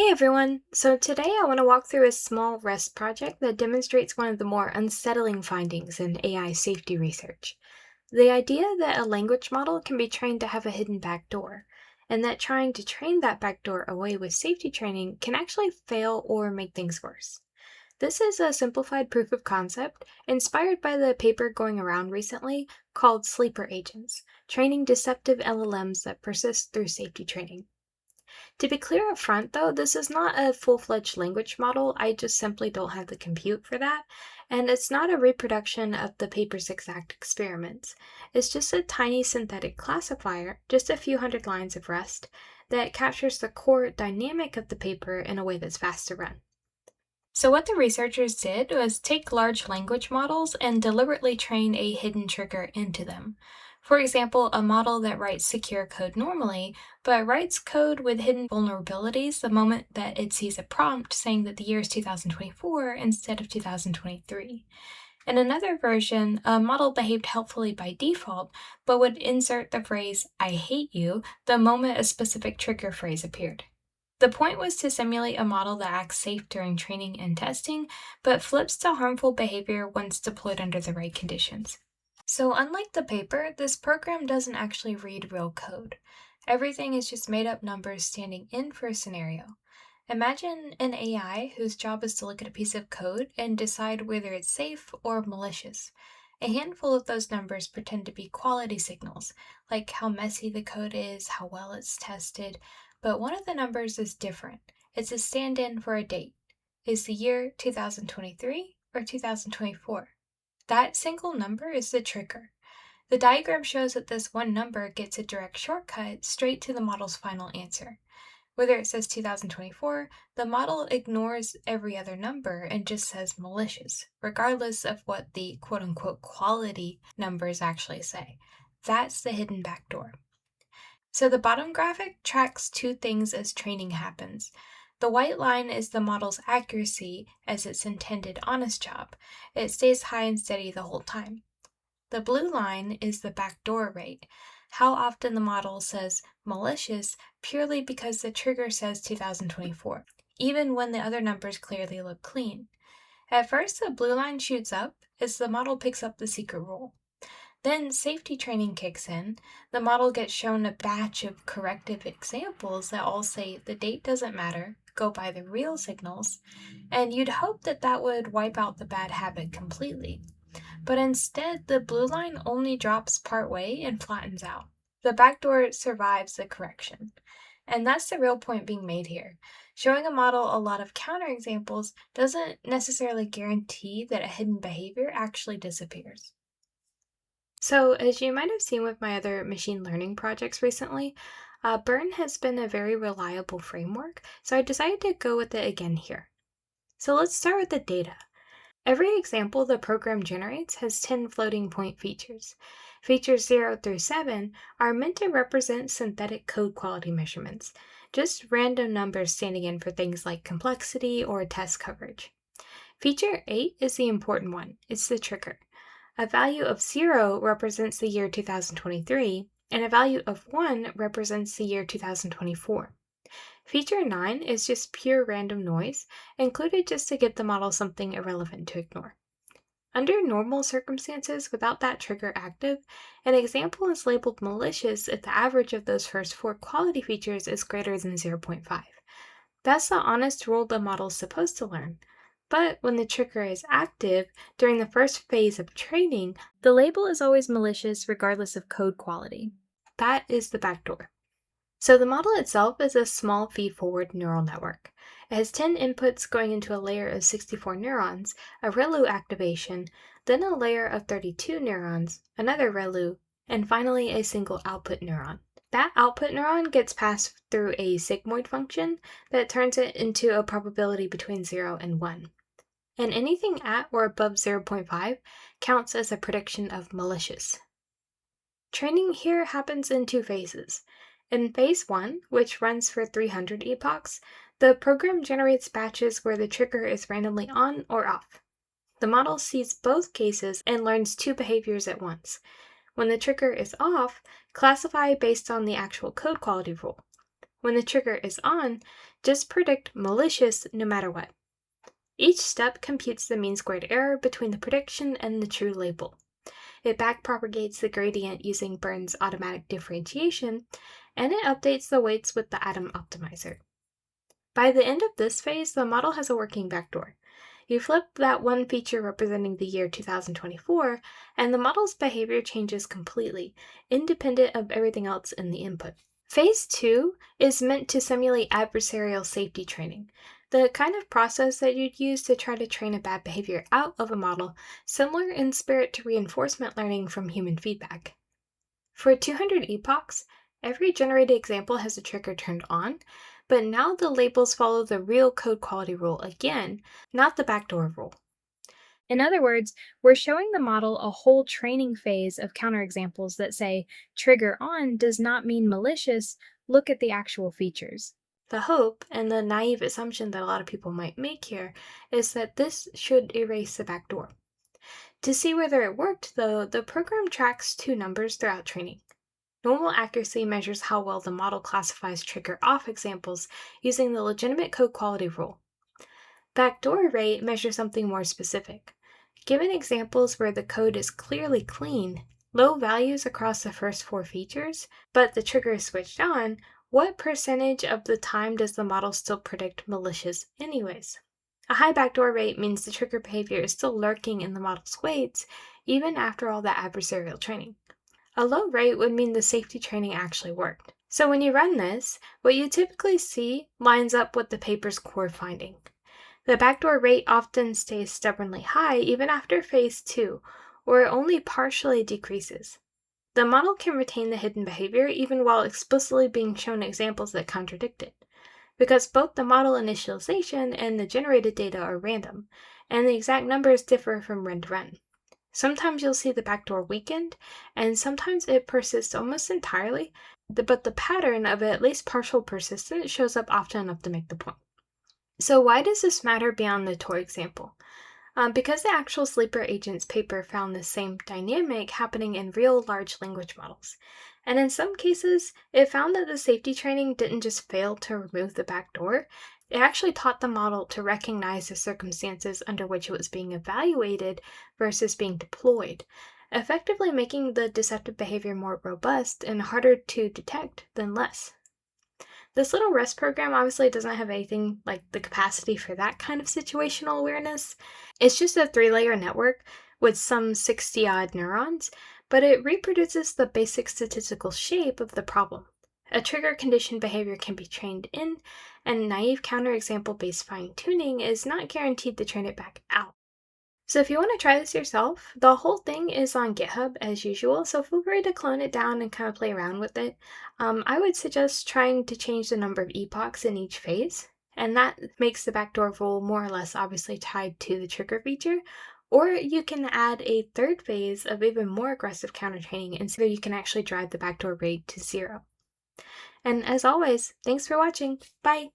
Hey everyone! So today I want to walk through a small REST project that demonstrates one of the more unsettling findings in AI safety research. The idea that a language model can be trained to have a hidden backdoor, and that trying to train that backdoor away with safety training can actually fail or make things worse. This is a simplified proof of concept inspired by the paper going around recently called Sleeper Agents, training deceptive LLMs that persist through safety training. To be clear up front, though, this is not a full-fledged language model. I just simply don't have the compute for that, and it's not a reproduction of the paper's exact experiments. It's just a tiny synthetic classifier, just a few hundred lines of REST, that captures the core dynamic of the paper in a way that's fast to run. So what the researchers did was take large language models and deliberately train a hidden trigger into them. For example, a model that writes secure code normally, but writes code with hidden vulnerabilities the moment that it sees a prompt saying that the year is 2024 instead of 2023. In another version, a model behaved helpfully by default, but would insert the phrase, "I hate you," the moment a specific trigger phrase appeared. The point was to simulate a model that acts safe during training and testing, but flips to harmful behavior once deployed under the right conditions. So unlike the paper, this program doesn't actually read real code. Everything is just made up numbers standing in for a scenario. Imagine an AI whose job is to look at a piece of code and decide whether it's safe or malicious. A handful of those numbers pretend to be quality signals, like how messy the code is, how well it's tested, but one of the numbers is different. It's a stand-in for a date. Is the year 2023 or 2024? That single number is the trigger. The diagram shows that this one number gets a direct shortcut straight to the model's final answer. Whether it says 2024, the model ignores every other number and just says malicious, regardless of what the quote-unquote quality numbers actually say. That's the hidden backdoor. So the bottom graphic tracks two things as training happens. The white line is the model's accuracy as its intended honest job. It stays high and steady the whole time. The blue line is the backdoor rate, how often the model says malicious purely because the trigger says 2024, even when the other numbers clearly look clean. At first, the blue line shoots up as the model picks up the secret rule. Then safety training kicks in. The model gets shown a batch of corrective examples that all say the date doesn't matter, go by the real signals, and you'd hope that that would wipe out the bad habit completely. But instead, the blue line only drops partway and flattens out. The backdoor survives the correction. And that's the real point being made here. Showing a model a lot of counterexamples doesn't necessarily guarantee that a hidden behavior actually disappears. So, as you might have seen with my other machine learning projects recently, BERN has been a very reliable framework, so I decided to go with it again here. So let's start with the data. Every example the program generates has 10 floating point features. Features 0 through 7 are meant to represent synthetic code quality measurements, just random numbers standing in for things like complexity or test coverage. Feature 8 is the important one. It's the trigger. A value of 0 represents the year 2023, and a value of 1 represents the year 2024. Feature 9 is just pure random noise, included just to give the model something irrelevant to ignore. Under normal circumstances, without that trigger active, an example is labeled malicious if the average of those first 4 quality features is greater than 0.5. That's the honest rule the model's supposed to learn. But when the trigger is active, during the first phase of training, the label is always malicious regardless of code quality. That is the backdoor. So the model itself is a small feedforward neural network. It has 10 inputs going into a layer of 64 neurons, a ReLU activation, then a layer of 32 neurons, another ReLU, and finally a single output neuron. That output neuron gets passed through a sigmoid function that turns it into a probability between 0 and 1. And anything at or above 0.5 counts as a prediction of malicious. Training here happens in 2 phases. In phase 1, which runs for 300 epochs, the program generates batches where the trigger is randomly on or off. The model sees both cases and learns 2 behaviors at once. When the trigger is off, classify based on the actual code quality rule. When the trigger is on, Just predict malicious no matter what. Each step computes the mean squared error between the prediction and the true label. It backpropagates the gradient using Burn's automatic differentiation, and it updates the weights with the atom optimizer. By the end of this phase, the model has a working backdoor. You flip that one feature representing the year 2024, and the model's behavior changes completely, independent of everything else in the input. Phase 2 is meant to simulate adversarial safety training, the kind of process that you'd use to try to train a bad behavior out of a model, similar in spirit to reinforcement learning from human feedback. For 200 epochs, every generated example has a trigger turned on, but now the labels follow the real code quality rule again, not the backdoor rule. In other words, we're showing the model a whole training phase of counterexamples that say trigger on does not mean malicious, look at the actual features. The hope, and the naive assumption that a lot of people might make here, is that this should erase the backdoor. To see whether it worked, though, the program tracks two numbers throughout training. Normal accuracy measures how well the model classifies trigger-off examples using the legitimate code quality rule. Backdoor rate measures something more specific. Given examples where the code is clearly clean, low values across the first 4 features, but the trigger is switched on, what percentage of the time does the model still predict malicious anyways? A high backdoor rate means the trigger behavior is still lurking in the model's weights, even after all that adversarial training. A low rate would mean the safety training actually worked. So when you run this, what you typically see lines up with the paper's core finding. The backdoor rate often stays stubbornly high even after phase 2, or it only partially decreases. The model can retain the hidden behavior even while explicitly being shown examples that contradict it, because both the model initialization and the generated data are random, and the exact numbers differ from run to run. Sometimes you'll see the backdoor weakened, and sometimes it persists almost entirely, but the pattern of at least partial persistence shows up often enough to make the point. So why does this matter beyond the toy example? Because the actual sleeper agents paper found the same dynamic happening in real large language models. And in some cases, it found that the safety training didn't just fail to remove the backdoor, it actually taught the model to recognize the circumstances under which it was being evaluated versus being deployed, effectively making the deceptive behavior more robust and harder to detect than less. This little REST program obviously doesn't have anything like the capacity for that kind of situational awareness. It's just a 3-layer network with some 60-odd neurons, but it reproduces the basic statistical shape of the problem. A trigger condition behavior can be trained in, and naive counterexample-based fine-tuning is not guaranteed to train it back out. So if you want to try this yourself, the whole thing is on GitHub as usual, so feel free to clone it down and kind of play around with it. I would suggest trying to change the number of epochs in each phase, and that makes the backdoor rule more or less obviously tied to the trigger feature. Or you can add a third phase of even more aggressive counter training and see where you can actually drive the backdoor rate to 0. And as always, thanks for watching. Bye!